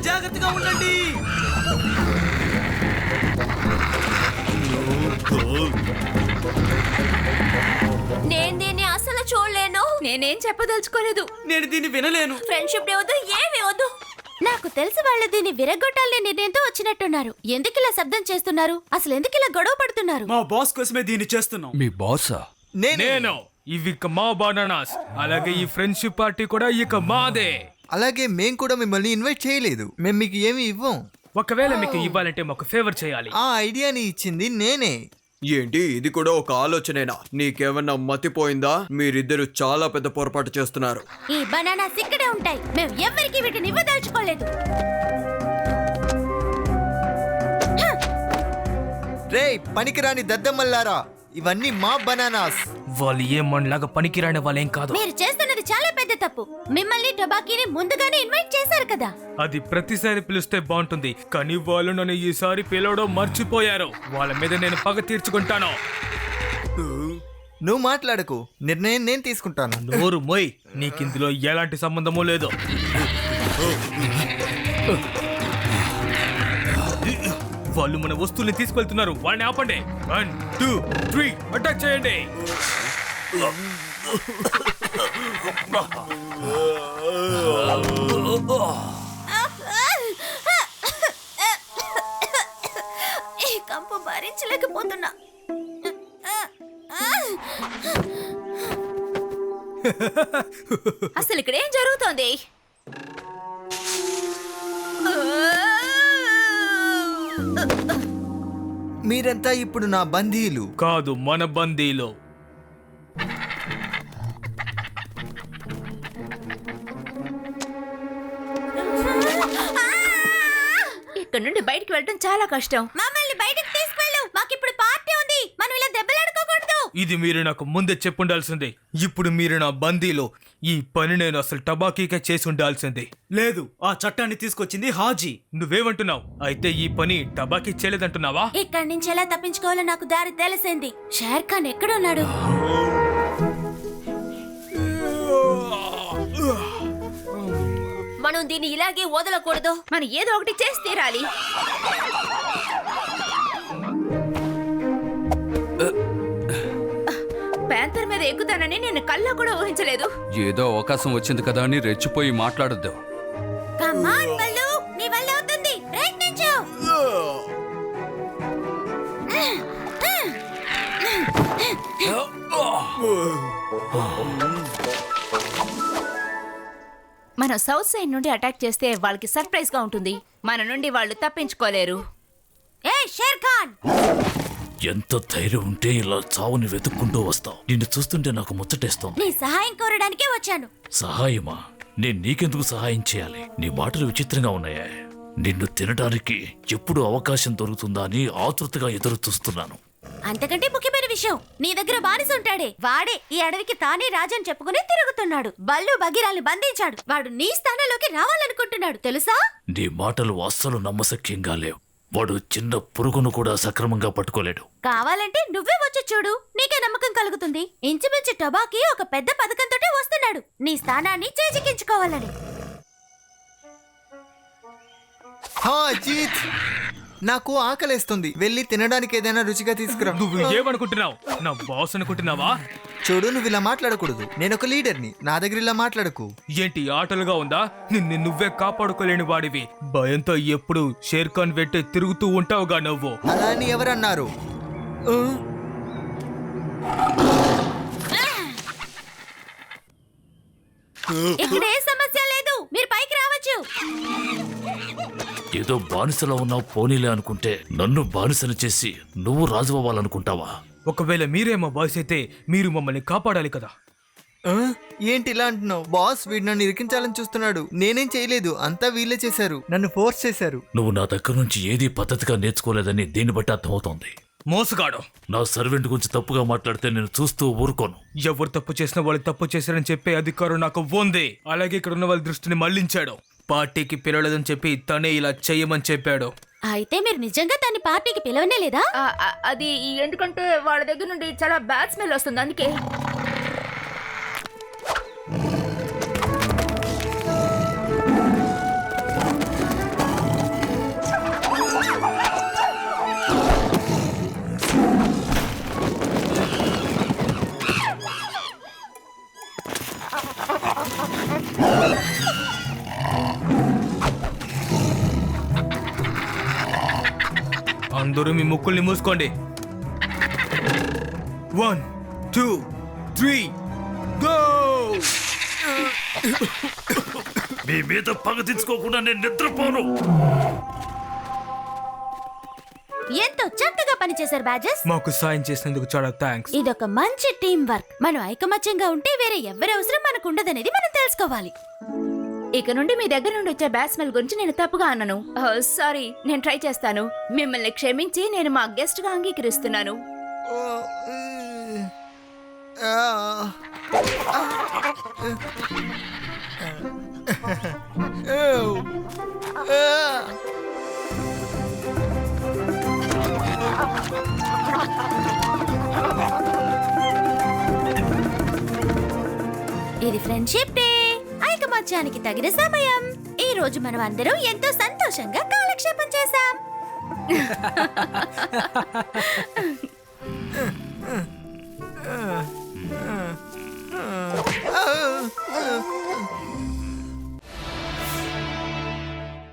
జాగ్రత్తగా ఉండండి. నేను దీన్ని అసలు చూడలేను. నేనేం చెప్పదలుచుకోలేదు. నేను దీన్ని వినలేను. ఫ్రెండ్షిప్ డే వద్దు, ఏమి వద్దు. నాకు తెలిసి వాళ్ళు దీన్ని విరగొట్టాలని నిర్ణయంతో వచ్చినట్టున్నారు. ఎందుకు ఇలా శబ్దం చేస్తున్నారు? అసలు ఎందుకు ఇలా గొడవ పడుతున్నారు? మా బాస్ కోసమే దీన్ని చేస్తున్నాం. మీ బాసా? నేను ఇవి ఇక మా బనానాస్. అలాగే ఈ ఫ్రెండ్షిప్ పార్టీ కూడా ఇక మాదే. అలాగే మేం కూడా మిమ్మల్ని ఇన్వైట్ చేయలేదు. మేము మీకు ఏమి ఇవ్వం. ఒకవేళ మీకు ఇవ్వాలంటే మాకు ఫేవర్ చేయాలి. ఆ ఐడియాని ఇచ్చింది నేనే. ఏంటి ఇది కూడా ఒక ఆలోచనేనా? నీకేమన్నా మతిపోయిందా? మీరిద్దరు చాలా పెద్ద పొరపాటు చేస్తున్నారు. ఈ బనానాస్ ఇక్కడే ఉంటాయి. మేము ఎవరికి వీటిని ఇవ్వదలుచుకోలేదు. రేయ్ పనికిరాని దద్దమ్మల్లారా, ఇవన్నీ మా బనానాస్. వాళ్ళు ఏమనలాగా పనికిరాని వాళ్ళేం కాదు. మీరు చేస్తున్నది చాలా పెద్ద తప్పు. మిమ్మల్ని టొబాకీని ముందుగానే ఇన్వైట్ చేశారు కదా. అది ప్రతిసారి పిలిస్తే బాగుంటుంది, కానీ వాళ్ళు నన్ను ఈసారి పిలవడం మర్చిపోయారు. వాళ్ళ మీద నేను పగ తీర్చుకుంటాను. నువ్వు మాట్లాడకు, నిర్ణయం నేను తీసుకుంటాను. నోరు మొయ్, నీకిందులో ఎలాంటి సంబంధమూ లేదు. వాళ్ళు మన వస్తువుల్ని తీసుకెళ్తున్నారు. వాళ్ళని ఆపండి. 1 2 3 అటాక్ చేయండి. ఈ కంపు భరించలేకపోతున్నా. అసలు ఇక్కడ ఏం జరుగుతోంది? మీరంతా ఇప్పుడు నా బందీలు. కాదు, మన బందీలో. ఇక్కడ నుండి బయటికి వెళ్ళడం చాలా కష్టం. మమ్మల్ని బయటికి తీసుకెళ్ళు. మాకిప్పుడు పార్టీ ఉంది. మనం ఇలా దెబ్బలాడుకోకూడదు. ఇది మీరు నాకు ముందే చెప్పుండాల్సిందే. ఇప్పుడు మీరు నా బందీలో. ఈ పని నేను అసలు టబాకీకే చేసి ఉండాల్సిందే. లేదు, ఆ చట్టాన్ని తీసుకొచ్చింది హాజీ. నువ్వేమంటున్నావు? అయితే ఈ పని టబాకీ చేయలేదంటున్నావా? ఇక్కడి నుంచి ఎలా తప్పించుకోవాలో నాకు దారి తెలిసింది. షేర్ ఖాన్ ఎక్కడున్నాడు? మనం దీన్ని ఇలాగే వదలకూడదు. మనం ఏదో ఒకటి చేసి తీరాలి. ప్యాంతర్ మీద ఎక్కుతానని నేను కళ్ళ కూడా ఊహించలేదు. ఏదో అవకాశం వచ్చింది కదా అని రెచ్చిపోయి మాట్లాడద్దు. కమాన్ బల్లు, నీ వల్ల అవుతుంది. ప్రయత్నించు. మనం సౌత్ సైడ్ నుండి అటాక్ చేస్తే వాళ్ళకి సర్ప్రైజ్ గా ఉంటుంది. మన నుండి వాళ్ళు తప్పించుకోలేరు. ఏ షేర్ ఖాన్, ఎంత ధైర్యం ఉంటే ఇలా చావుని వెతుక్కుంటూ వస్తావు? నిన్ను చూస్తుంటే నాకు ముచ్చటేస్తోంది. నీ సహాయం కోరడానికే వచ్చాను. సహాయమా? నేను నీకెందుకు సహాయం చేయాలి? నీ మాటలు విచిత్రంగా ఉన్నాయా? నిన్ను తినడానికి ఎప్పుడు అవకాశం దొరుకుతుందా అని ఆతృతగా ఎదురు చూస్తున్నాను. అంతకంటే ముఖ్యమైన విషయం, నీ దగ్గర బానిస ఉంటాడే, వాడే ఈ అడవికి తానే రాజని చెప్పుకుని తిరుగుతున్నాడు. బల్లు బగీరాల్ని బంధించాడు. వాడు నీ స్థానంలోకి రావాలనుకుంటున్నాడు, తెలుసా? నీ మాటలు అస్సలు నమ్మశక్యంగా లేవు. వాడు చిన్న పురుగును కూడా సక్రమంగా పట్టుకోలేడు. కావాలంటే నువ్వే వచ్చి చూడు, నీకే నమ్మకం కలుగుతుంది. ఇంచుమించు టొబాకీ ఒక పెద్ద పథకంతోటే వస్తున్నాడు, నీ స్థానాన్ని చేజిక్కించుకోవాలని. హా జీత్, నాకు ఆకలేస్తుంది. వెళ్ళి తినడానికి ఏదైనా రుచిగా తీసుకురా. నువ్వు ఏమనుకుంటున్నావు? నా బాస్ అనుకుంటున్నావా? చూడు, నువ్వు ఇలా మాట్లాడకూడదు. నేను ఒక లీడర్ని, నా దగ్గర ఇలా మాట్లాడకు. ఏంటి ఆటలుగా ఉందా? నిన్ను నువ్వే కాపాడుకోలేని వాడివి. భయంతో ఎప్పుడు షేర్ ఖాన్ వెంటే తిరుగుతూ ఉంటావుగా నువ్వు. అలా అని ఎవరన్నారు? ఇక్కడ ఏ సమస్య లేదు, మీరు పైకి రావచ్చు. ఏదో బానిసలో ఉన్నావు పోనీలే అనుకుంటే నన్ను బానిసను చేసి నువ్వు రాజు అవ్వాలనుకుంటావా? ఒకవేళ మీరేమో బాస్ అయితే మీరు మమ్మల్ని కాపాడాలి కదా. ఏంటి ఇలా అంటున్నావు? బాస్ వీడు నన్ను ఇరికించాలని చూస్తున్నాడు. నేనేం చేయలేదు, అంతా వీళ్ళే చేశారు. నన్ను ఫోర్స్ చేశారు. నువ్వు నా దగ్గర నుంచి ఏదీ పద్ధతిగా నేర్చుకోలేదని దీన్ని బట్టి అర్థమవుతోంది. మోసగాడు. నా సర్వెంట్ గురించి తప్పుగా మాట్లాడితే నేను చూస్తూ ఊరుకోను. ఎవరు తప్పు చేసినా వాళ్ళు తప్పు చేశారని చెప్పే అధికారం నాకు ఉంది. అలాగే ఇక్కడ ఉన్న వాళ్ళ దృష్టిని మళ్లించాడు. పార్టీకి పిలవలేదని చెప్పి తనే ఇలా చెయ్యమని చెప్పాడు. అయితే మీరు నిజంగా తన పార్టీకి పిలవనే లేదా? అది ఎందుకంటే వాళ్ళ దగ్గర నుండి చాలా బ్యాడ్ స్మెల్ వస్తుంది, అందుకే. అందరూ మీ ముక్కుల్ని మూసుకోండి. 1 2 3 గో. మీ మీద పగ తెచ్చుకోకుండా నేను నిద్రపోను. ఎంతో చక్కగా పనిచేశారు బ్యాజెస్. మాకు సాయం చేసినందుకు చాలా థ్యాంక్స్. ఇదొక మంచి టీం వర్క్. మనం ఐకమత్యంగా ఉంటే వేరే ఎవరి అవసరం మనకు ఉండదనేది మనం తెలుసుకోవాలి. ఇక నుండి మీ దగ్గర నుండి వచ్చే బ్యాడ్ స్మెల్ గురించి నేను తప్పుగా అన్నాను. సారీ, నేను ట్రై చేస్తాను. మిమ్మల్ని క్షమించి నేను మా గెస్ట్ గా అంగీకరిస్తున్నాను. ఇది ఫ్రెండ్షిప్ డే, ఐకమత్యానికి తగిన సమయం. ఈ రోజు మనం అందరం ఎంతో సంతోషంగా కాలక్షేపం చేశాం.